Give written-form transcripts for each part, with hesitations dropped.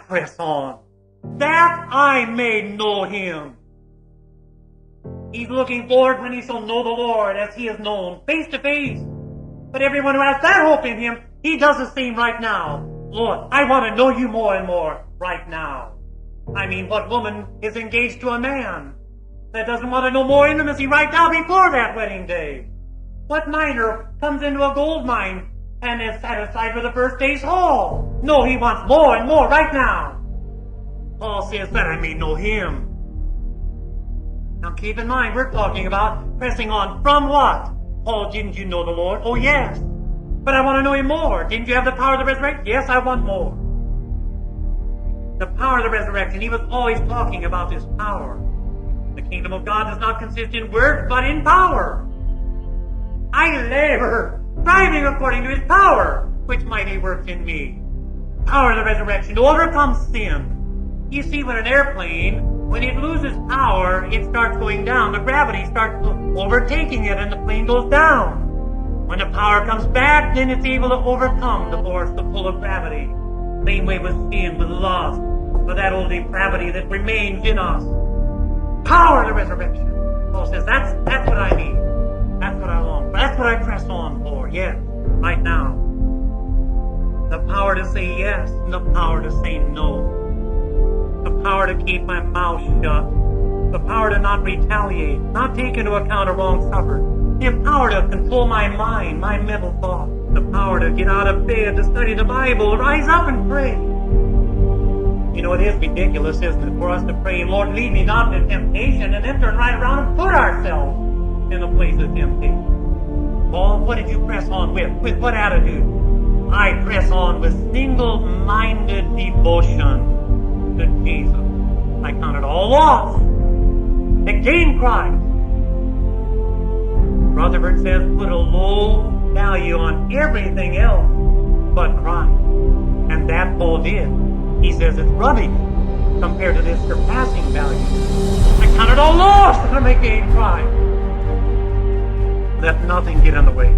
press on, that I may know him. He's looking forward when he shall know the Lord as he is known, face to face. But everyone who has that hope in him, he does the same right now. Lord, I want to know you more and more right now. I mean, what woman is engaged to a man that doesn't want to know more intimacy right now before that wedding day? What miner comes into a gold mine and is satisfied with the first day's haul? No, he wants more and more right now. Paul says that I may know him. Now keep in mind, we're talking about pressing on from what? Paul, didn't you know the Lord? Oh yes. But I want to know him more. Didn't you have the power of the resurrection? Yes, I want more. The power of the resurrection, he was always talking about this power. The kingdom of God does not consist in words, but in power. I labor, striving according to his power, which mighty works in me. Power of the resurrection to overcome sin. You see, when an airplane, when it loses power, it starts going down. The gravity starts overtaking it and the plane goes down. When the power comes back, then it's able to overcome the force, the pull of gravity. Same way with sin, with lust, with that old depravity that remains in us. Power of the resurrection. Paul says, that's what I need. That's what I long for. That's what I press on for. Yes, right now. The power to say yes and the power to say no. The power to keep my mouth shut. The power to not retaliate, not take into account a wrong suffered. The power to control my mind, my mental thought. The power to get out of bed, to study the Bible, rise up and pray. You know, it is ridiculous, isn't it, for us to pray, Lord, lead me not into temptation, and then turn right around and put ourselves in the place of temptation. Paul, what did you press on with? With what attitude? I press on with single-minded devotion to Jesus. I count it all loss to gain Christ. Rutherford says, put a low value on everything else but Christ. And that Paul did. He says it's rubbish compared to this surpassing value. I count it all lost that I may gain Christ. Let nothing get in the way.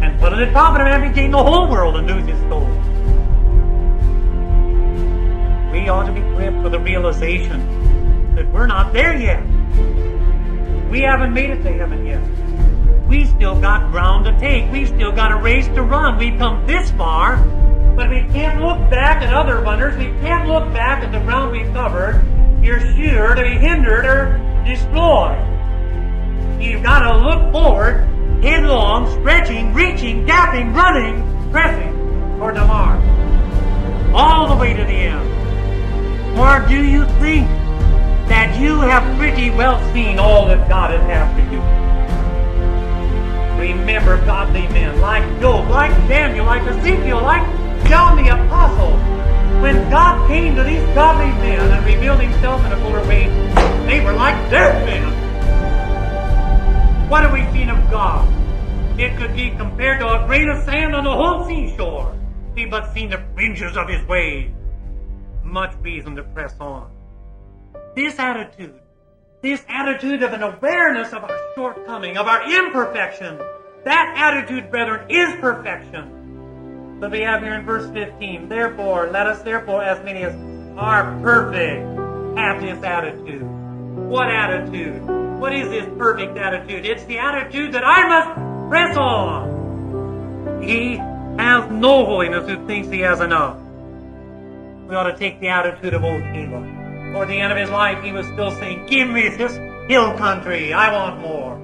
And what does it profit a man to gain the whole world and lose his soul? We ought to be gripped with the realization that we're not there yet. We haven't made it to heaven yet. We still got ground to take. We've still got a race to run. We've come this far, but we can't look back at other runners. We can't look back at the ground we've covered. You're sure to be hindered or destroyed. You've got to look forward, headlong, stretching, reaching, gapping, running, pressing toward the mark. All the way to the end. Or do you think that you have pretty well seen all that God would have for you? Remember godly men like Job, like Daniel, like Ezekiel, like John the Apostle. When God came to these godly men and revealed himself in a fuller way, they were like dead men. What have we seen of God? It could be compared to a grain of sand on the whole seashore. We've but seen the fringes of his waves. Much reason to press on. This attitude of an awareness of our shortcoming, of our imperfection, that attitude, brethren, is perfection. But we have here in verse 15, therefore, let us therefore, as many as are perfect, have this attitude. What attitude? What is this perfect attitude? It's the attitude that I must press on. He has no holiness who thinks he has enough. We ought to take the attitude of old Caleb. Toward the end of his life, he was still saying, give me this hill country. I want more.